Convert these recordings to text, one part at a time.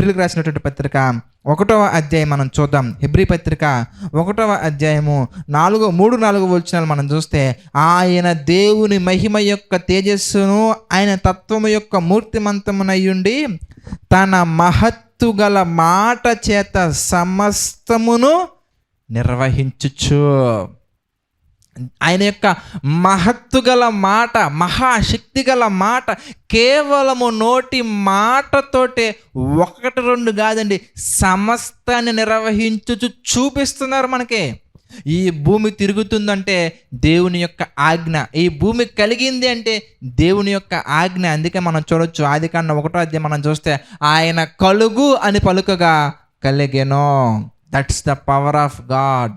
హెబ్రీలకు రాసినటువంటి పత్రిక 1వ అధ్యాయం మనం చూద్దాం. హెబ్రీ పత్రిక 1వ అధ్యాయము 3-4 వచనాలు మనం చూస్తే, ఆయన దేవుని మహిమ యొక్క తేజస్సును ఆయన తత్వము యొక్క మూర్తిమంతమునయ్యుండి తన మహత్తు గల మాట చేత సమస్తమును నిర్వహించుచు. ఆయన యొక్క మహత్తు గల మాట, మహాశక్తి గల మాట, కేవలము నోటి మాటతోటే 1-2 కాదండి, సమస్తాన్ని నిర్వహించుచు చూపిస్తున్నారు మనకి. ఈ భూమి తిరుగుతుందంటే దేవుని యొక్క ఆజ్ఞ, ఈ భూమి కలిగింది అంటే దేవుని యొక్క ఆజ్ఞ. అందుకే మనం చూడొచ్చు, ఆదికాండం 1వ అధ్యాయం మనం చూస్తే, ఆయన కలుగు అని పలుకగా కలిగెను. That's the power of God.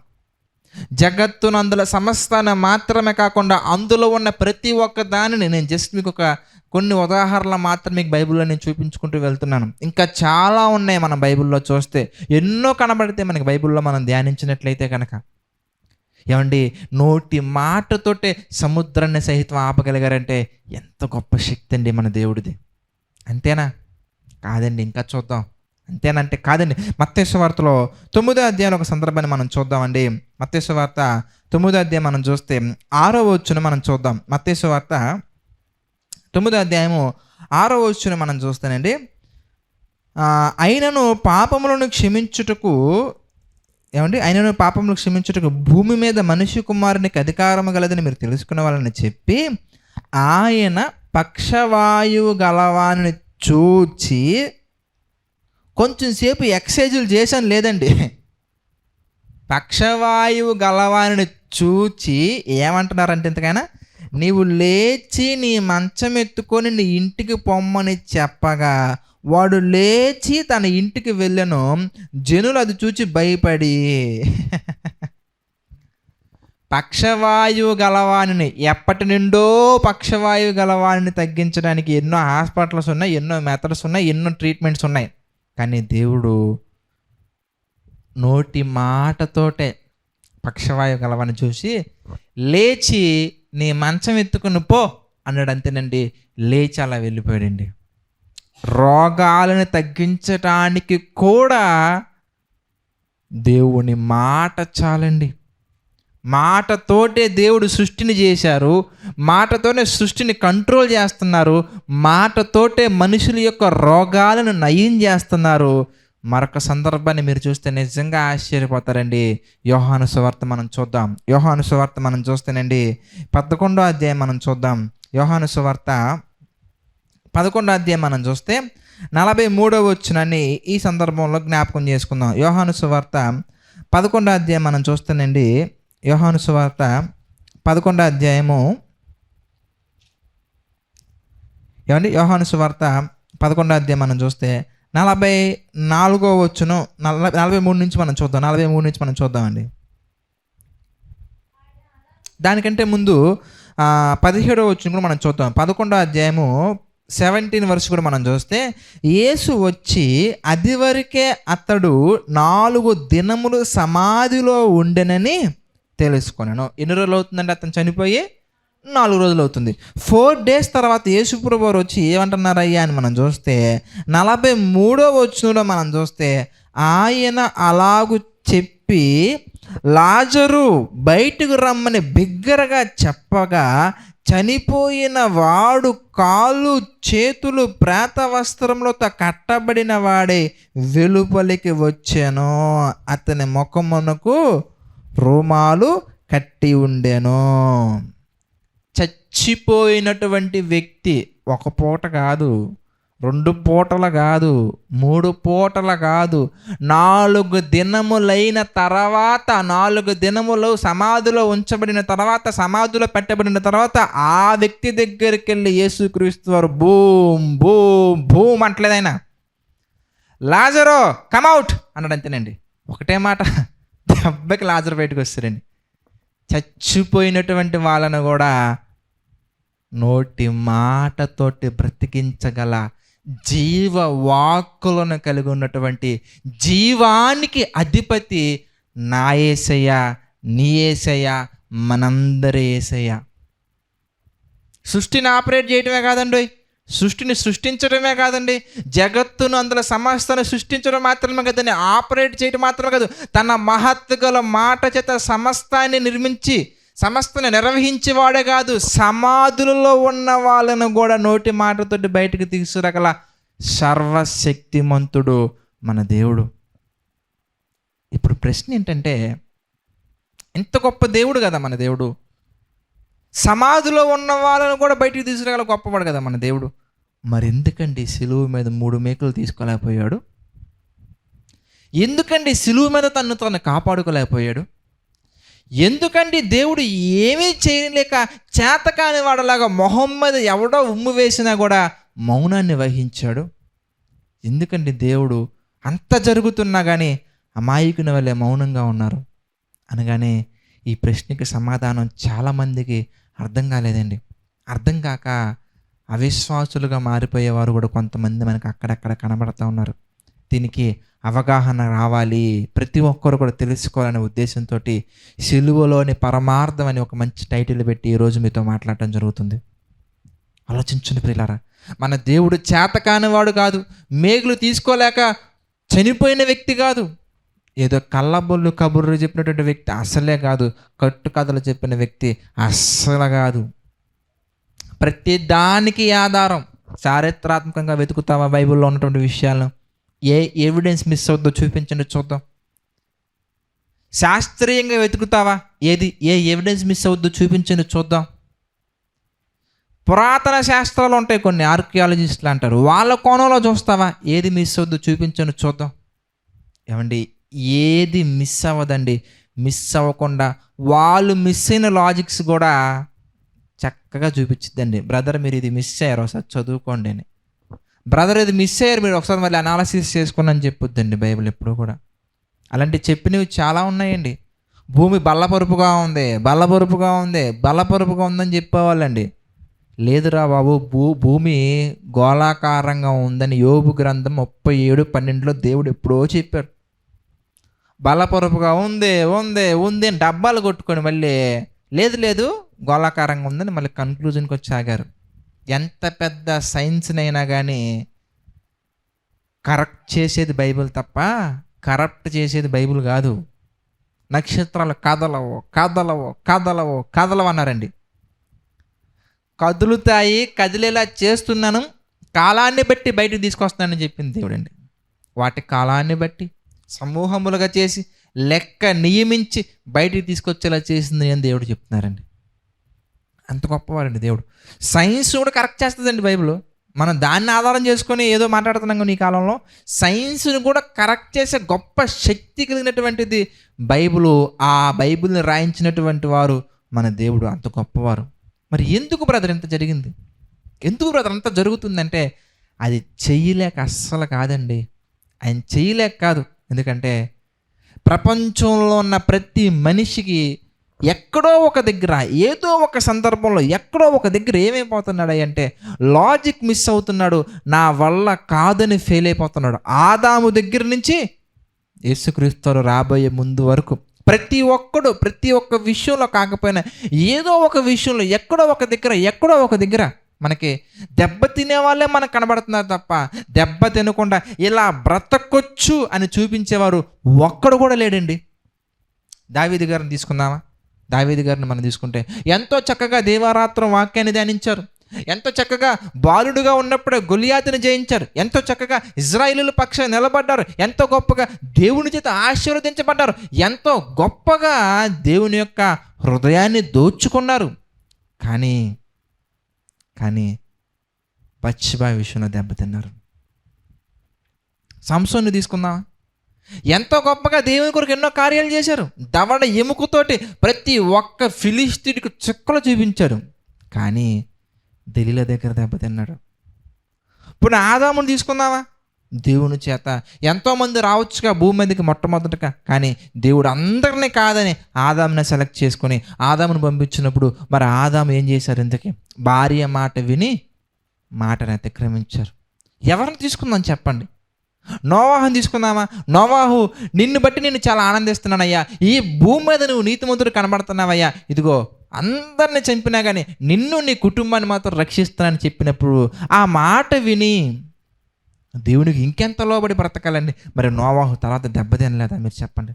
జగత్తును అందులో సమస్తాన్ని మాత్రమే కాకుండా అందులో ఉన్న ప్రతి ఒక్క దానిని, నేను జస్ట్ మీకు కొన్ని ఉదాహరణలు మాత్రం మీకు బైబిల్లో నేను చూపించుకుంటూ వెళ్తున్నాను. ఇంకా చాలా ఉన్నాయి మనం బైబిల్లో చూస్తే, ఎన్నో కనబడితే మనకి బైబిల్లో మనం ధ్యానించినట్లయితే కనుక. ఏమండి, నోటి మాటతోటే సముద్రాన్ని సహితం ఆపగలిగారంటే ఎంత గొప్ప శక్తి అండి మన దేవుడిది. అంతేనా? కాదండి, ఇంకా చూద్దాం. అంతేనంటే కాదండి. మత్తయి సువార్తలో 9వ అధ్యాయంలో ఒక సందర్భాన్ని మనం చూద్దామండి. మత్తయి సువార్త 9వ అధ్యాయం మనం చూస్తే 6వ వచనం మనం చూద్దాం. మత్తయి సువార్త 9వ అధ్యాయము 6వ వచనం మనం చూస్తేనండి, ఆయనను పాపములను క్షమించుటకు, ఏమండి, ఆయనను పాపములు క్షమించుటకు భూమి మీద మనిషి కుమారునికి అధికారము గలదని మీరు తెలుసుకునే చెప్పి, ఆయన పక్షవాయువు గలవాని చూచి, కొంచెం సేపు ఎక్సైజులు చేశాను లేదండి, పక్షవాయువు గలవాని చూచి ఏమంటున్నారంటే, ఇంతకైనా నీవు లేచి నీ మంచం ఎత్తుకొని నీ ఇంటికి పొమ్మని చెప్పగా వాడు లేచి తన ఇంటికి వెళ్ళెను. జనులు అది చూచి భయపడి, పక్షవాయువు గలవాణిని, ఎప్పటి నుండో పక్షవాయువు గలవాణిని తగ్గించడానికి ఎన్నో హాస్పిటల్స్ ఉన్నాయి, ఎన్నో మెథడ్స్ ఉన్నాయి, ఎన్నో ట్రీట్మెంట్స్ ఉన్నాయి. కానీ దేవుడు నోటి మాటతోటే పక్షవాయువు గలవాణ్ణి చూసి, లేచి నీ మంచం ఎత్తుకుని పో అన్నాడు. అంతేనండి, లేచి అలా వెళ్ళిపోయాడండి. రోగాలను తగ్గించటానికి కూడా దేవుని మాట చాలండి. మాటతోటే దేవుడు సృష్టిని చేశారు, మాటతోనే సృష్టిని కంట్రోల్ చేస్తున్నారు, మాటతోటే మనుషుల యొక్క రోగాలను నయం చేస్తున్నారు. మరొక సందర్భాన్ని మీరు చూస్తే నిజంగా ఆశ్చర్యపోతారండి. యోహాను సువార్త మనం చూద్దాం. యోహాను సువార్త మనం చూస్తేనండి 11వ అధ్యాయం మనం చూద్దాం. యోహాను సువార్త 11వ అధ్యాయం మనం చూస్తే 43వ వచనాన్ని ఈ సందర్భంలో జ్ఞాపకం చేసుకుందాం. యోహాను సువార్త 11వ అధ్యాయం మనం చూస్తేనండి, యోహాను సువార్త 11వ అధ్యాయము, ఏమండి, యోహాను సువార్త 11వ అధ్యాయం మనం చూస్తే 44వ వచనం, 43 నుంచి మనం చూద్దాం. 43 నుంచి మనం చూద్దామండి. దానికంటే ముందు 17వ వచనం కూడా మనం చూద్దాం. 11వ అధ్యాయము 17 వర్స్ కూడా మనం చూస్తే, యేసు వచ్చి అది వరకే అతడు 4 దినములు సమాధిలో ఉండెనని తెలుసుకొనెను. ఎన్ని రోజులు అవుతుందండి అతను చనిపోయి? 4 రోజులు అవుతుంది. 4 days తర్వాత యేసుప్రభు వారు వచ్చి ఏమంటున్నారయ్యా అని మనం చూస్తే 43వ వచనంలో మనం చూస్తే, ఆయన అలాగు చెప్పి లాజరు బయటకు రమ్మని బిగ్గరగా చెప్పగా చనిపోయిన వాడు కాళ్ళు చేతులు ప్రేత వస్త్రములతో కట్టబడిన వాడే వెలుపలికి వచ్చాను. అతని ముఖమునకు రుమాలు కట్టి ఉండెను. చచ్చిపోయినటువంటి వ్యక్తి ఒక పూట కాదు, 2 పూటలు కాదు, 3 పూటలు కాదు, 4 దినములైన తర్వాత, 4 దినములు సమాధిలో ఉంచబడిన తర్వాత, సమాధిలో పెట్టబడిన తర్వాత ఆ వ్యక్తి దగ్గరికి వెళ్ళి యేసుక్రీస్తు వారు బూమ్ బూమ్ బూమ్ అంటలేదు. ఆయన లాజరో కమ్అవుట్ అన్నాడు. అంతేనండి, ఒకటే మాట, దెబ్బకి లాజరు బయటకు వస్తారండి. చచ్చిపోయినటువంటి వాళ్ళను కూడా నోటి మాటతోటి బ్రతికించగల జీవ వాక్కులను కలిగి ఉన్నటువంటి జీవానికి అధిపతి నా యేసయ్య, నీ యేసయ్య, మనందరి యేసయ్య. సృష్టిని ఆపరేట్ చేయటమే కాదండి, సృష్టిని సృష్టించడమే కాదండి, జగత్తును అందులో సమస్తాన్ని సృష్టించడం మాత్రమే కదండి, ఆపరేట్ చేయడం మాత్రమే కాదు, తన మహత్తు గల మాట చేత సమస్తాన్ని నిర్మించి సమస్తాన్ని నిర్వహించేవాడే కాదు, సమాధులలో ఉన్న వాళ్ళను కూడా నోటి మాటతోటి బయటకు తీసుకురగల సర్వశక్తిమంతుడు మన దేవుడు. ఇప్పుడు ప్రశ్న ఏంటంటే, ఇంత గొప్ప దేవుడు కదా మన దేవుడు, సమాధిలో ఉన్న వాళ్ళను కూడా బయటికి తీసుకురాగల గొప్పవాడు కదా మన దేవుడు. మరి ఎందుకండి సిలువ మీద 3 మేకులు తీసుకోలేకపోయాడు? ఎందుకండి సిలువ మీద తను కాపాడుకోలేకపోయాడు? ఎందుకండి దేవుడు ఏమీ చేయలేక చేతకాని వాడలాగా మొహం మీద ఎవడో ఉమ్ము వేసినా కూడా మౌనాన్ని వహించాడు? ఎందుకండి దేవుడు అంత జరుగుతున్నా కానీ అమాయకుని వల్లే మౌనంగా ఉన్నారు? అనగానే ఈ ప్రశ్నకి సమాధానం చాలామందికి అర్థం కాలేదండి. అర్థం కాక అవిశ్వాసులుగా మారిపోయేవారు కూడా కొంతమంది మనకు అక్కడక్కడ కనబడుతూ ఉన్నారు. దీనికి అవగాహన రావాలి, ప్రతి ఒక్కరు కూడా తెలుసుకోవాలనే ఉద్దేశంతో సిలువలోని పరమార్థం అని ఒక మంచి టైటిల్ పెట్టి ఈరోజు మీతో మాట్లాడటం జరుగుతుంది. ఆలోచించండి ప్రియులారా, మన దేవుడు చేతకానివాడు కాదు, మేకులు తీసుకోలేక చనిపోయిన వ్యక్తి కాదు, ఏదో కళ్ళబొల్లు కబుర్లు చెప్పినటువంటి వ్యక్తి అసలే కాదు, కట్టు కథలు చెప్పిన వ్యక్తి అస్సలు కాదు. ప్రతి దానికి ఆధారం. చారిత్రాత్మకంగా వెతుకుతావా బైబిల్లో ఉన్నటువంటి విషయాలను? ఏ ఎవిడెన్స్ మిస్ అవుద్దో చూపించండి చూద్దాం. శాస్త్రీయంగా వెతుకుతావా? ఏ ఎవిడెన్స్ మిస్ అవుద్దో చూపించండి చూద్దాం. పురాతన శాస్త్రాలు ఉంటాయి కొన్ని, ఆర్కియాలజిస్టులు అంటారు, వాళ్ళ కోణంలో చూస్తావా? ఏది మిస్ అవుద్దో చూపించండి చూద్దాం. ఏమండి, ఏది మిస్ అవ్వదండి. మిస్ అవ్వకుండా వాళ్ళు మిస్ అయిన లాజిక్స్ కూడా చక్కగా చూపించిద్దండి. బ్రదర్ మీరు ఇది మిస్ అయ్యారు, ఒకసారి చదువుకోండి అని. బ్రదర్ ఇది మిస్ అయ్యారు, మీరు ఒకసారి మళ్ళీ అనాలసిస్ చేసుకుని అని చెప్పుద్దండి బైబిల్ ఎప్పుడు కూడా. అలాంటి చెప్పినవి చాలా ఉన్నాయండి. భూమి బల్లపరుపుగా ఉందని చెప్పేవాళ్ళండి. లేదురా బాబు, భూమి గోళాకారంగా ఉందని యోబు గ్రంథం 37:12 దేవుడు ఎప్పుడో చెప్పాడు. బలపరుపుగా ఉంది అని డబ్బాలు కొట్టుకొని మళ్ళీ లేదు గోళాకారంగా ఉందని మళ్ళీ కన్క్లూజన్కి వచ్చి ఆగారు. ఎంత పెద్ద సైన్స్నైనా కానీ కరెక్ట్ చేసేది బైబిల్ తప్ప కరప్ట్ చేసేది బైబిల్ కాదు. నక్షత్రాలు కదలవో అన్నారండి. కదులుతాయి, కదిలేలా చేస్తున్నాను, కాలాన్ని బట్టి బయటకు తీసుకొస్తానని చెప్పింది దేవుడండి. వాటి కాలాన్ని బట్టి సమూహములుగా చేసి లెక్క నియమించి బయటికి తీసుకొచ్చేలా చేసింది అని దేవుడు చెప్తున్నారండి. అంత గొప్పవాడండి దేవుడు. సైన్స్ కూడా కరెక్ట్ చేస్తుందండి బైబిల్. మనం దాన్ని ఆధారం చేసుకొని ఏదో మాట్లాడుతున్నాం ఈ కాలంలో. సైన్స్ని కూడా కరెక్ట్ చేసే గొప్ప శక్తి కలిగినటువంటిది బైబిల్. ఆ బైబిల్ని రాయించినటువంటి వారు మన దేవుడు, అంత గొప్పవారు. మరి ఎందుకు బ్రదర్ ఇంత జరిగింది? ఎందుకు బ్రదర్ అంత జరుగుతుందంటే అది చెయ్యలేక అస్సలు కాదండి. ఆయన చెయ్యలేక కాదు. ఎందుకంటే ప్రపంచంలో ఉన్న ప్రతి మనిషికి ఎక్కడో ఒక దగ్గర, ఏదో ఒక సందర్భంలో, ఎక్కడో ఒక దగ్గర ఏమైపోతున్నాడు అంటే లాజిక్ మిస్ అవుతున్నాడు, నా వల్ల కాదని ఫెయిల్ అయిపోతున్నాడు. ఆదాము దగ్గర నుంచి యేసుక్రీస్తు రాబోయే ముందు వరకు ప్రతి ఒక్క విషయంలో కాకపోయినా ఏదో ఒక విషయంలో ఎక్కడో ఒక దగ్గర మనకి దెబ్బ తినే వాళ్ళే మనకు కనబడుతున్నారు తప్ప దెబ్బ తినకుండా ఇలా బ్రతకొచ్చు అని చూపించేవారు ఒక్కడు కూడా లేడండి. దావీదు గారిని తీసుకుందామా? దావీదు గారిని మనం తీసుకుంటే ఎంతో చక్కగా దేవారాత్రం వాక్యాన్ని ధ్యానించారు, ఎంతో చక్కగా బాలుడుగా ఉన్నప్పుడే గొలియాతుని జయించారు, ఎంతో చక్కగా ఇజ్రాయేలీయుల పక్షాన నిలబడ్డారు, ఎంతో గొప్పగా దేవుని చేత ఆశీర్వదించబడ్డారు, ఎంతో గొప్పగా దేవుని యొక్క హృదయాన్ని దోచుకున్నారు. కానీ పచ్చిబా విషయంలో దెబ్బతిన్నారు. సంసోన్ని తీసుకుందామా? ఎంతో గొప్పగా దేవుని కొరకు ఎన్నో కార్యాలు చేశారు, దవడ ఎముకతోటి ప్రతి ఒక్క ఫిలిస్తీయుడికి చుక్కలు చూపించారు. కానీ దెలీలా దగ్గర దెబ్బతిన్నాడు. ఇప్పుడు ఆదాముని తీసుకుందామా? దేవుని చేత ఎంతోమంది రావచ్చుగా భూమి మీదకి మొట్టమొదటిగా, కానీ దేవుడు అందరినీ కాదని ఆదాముని సెలెక్ట్ చేసుకొని ఆదాముని పంపించినప్పుడు మరి ఆదాము ఏం చేశారు? ఇంతకీ భార్య మాట విని మాటను అతిక్రమించారు. ఎవరిని తీసుకుందాం చెప్పండి? నోవాహుని తీసుకుందామా? నోవాహు, నిన్ను బట్టి నేను చాలా ఆనందిస్తున్నానయ్యా, ఈ భూమి మీద నువ్వు నీతిమంతుడు కనబడుతున్నావయ్యా, ఇదిగో అందరిని చంపినా కానీ నిన్ను నీ కుటుంబాన్ని మాత్రం రక్షిస్తానని చెప్పినప్పుడు ఆ మాట విని దేవునికి ఇంకెంత లోబడి బ్రతకాలండి. మరి నోవాహు తర్వాత దెబ్బతినలేదా మీరు చెప్పండి?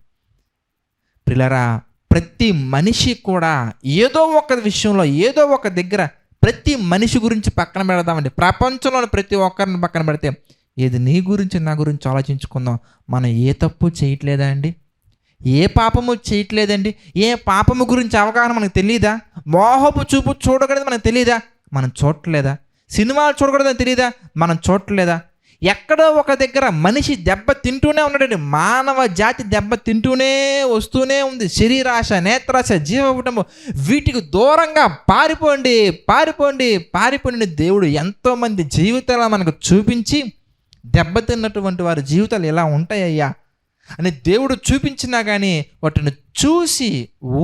ప్రియులారా, ప్రతి మనిషి కూడా ఏదో ఒక విషయంలో ఏదో ఒక దగ్గర ప్రతి మనిషి గురించి పక్కన పెడదామండి. ప్రపంచంలోని ప్రతి ఒక్కరిని పక్కన పెడితే ఏది నీ గురించి నా గురించి ఆలోచించుకుందాం. మనం ఏ తప్పు చేయట్లేదా అండి? ఏ పాపము చేయట్లేదండి? ఏ పాపము గురించి అవగాహన మనకు తెలియదా? మోహపు చూపు చూడకూడదు మనకు తెలియదా? మనం చూడట్లేదా? సినిమాలు చూడకూడదని తెలియదా? మనం చూడట్లేదా? ఎక్కడో ఒక దగ్గర మనిషి దెబ్బ తింటూనే ఉన్నాడండి. మానవ జాతి దెబ్బ తింటూనే వస్తూనే ఉంది. శరీరాశ, నేత్రాశ, జీవపుటము, వీటికి దూరంగా పారిపోండి, పారిపోండి, పారిపోండి. దేవుడు ఎంతోమంది జీవితాలు మనకు చూపించి దెబ్బతిన్నటువంటి వారి జీవితాలు ఎలా ఉంటాయ్యా అని దేవుడు చూపించినా కానీ వాటిని చూసి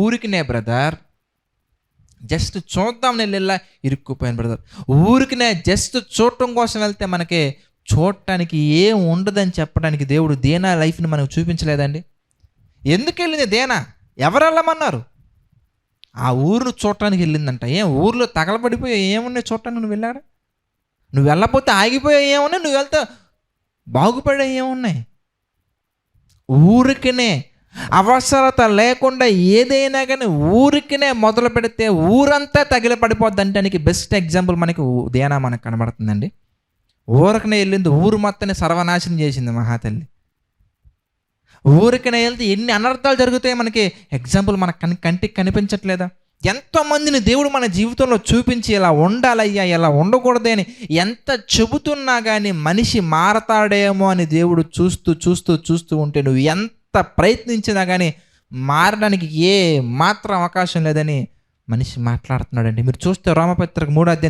ఊరికినే బ్రదర్ జస్ట్ చూద్దాం వెళ్ళా ఇరుక్కుపోయాను బ్రదర్. ఊరికినే జస్ట్ చూడటం కోసం వెళ్తే మనకి చూడటానికి ఏం ఉండదని చెప్పడానికి దేవుడు దేనా లైఫ్ని మనకు చూపించలేదండి. ఎందుకు వెళ్ళింది దేనా? ఎవరు వెళ్ళమన్నారు? ఆ ఊరును చూడటానికి వెళ్ళిందంట. ఊర్లో తగలబడిపోయి ఏమున్నాయి చూడటానికి? నువ్వు వెళ్ళాడా? నువ్వు వెళ్ళకపోతే ఆగిపోయా ఏమున్నాయి? నువ్వు వెళ్తే బాగుపడే ఏమున్నాయి? ఊరికినే అవసరత లేకుండా ఏదైనా కానీ ఊరికినే మొదలు పెడితే ఊరంతా తగిలి పడిపోద్ది అంటానికి బెస్ట్ ఎగ్జాంపుల్ మనకి దేనా మనకు కనబడుతుందండి. ఊరికనే వెళ్ళింది, ఊరు మొత్తాన్ని సర్వనాశనం చేసింది మహాతల్లి. ఊరికనే వెళ్తే ఎన్ని అనర్థాలు జరుగుతాయి మనకి ఎగ్జాంపుల్ మన కంటికి కనిపించట్లేదా? ఎంతోమందిని దేవుడు మన జీవితంలో చూపించి ఇలా ఉండాలయ్యా, ఇలా ఉండకూడదు అని ఎంత చెబుతున్నా కానీ మనిషి మారతాడేమో అని దేవుడు చూస్తూ చూస్తూ చూస్తూ ఉంటే నువ్వు ఎంత ప్రయత్నించినా కానీ మారడానికి ఏ మాత్రం అవకాశం లేదని మనిషి మాట్లాడుతున్నాడండి. మీరు చూస్తే రోమపత్రిక 3వ అధ్యాయం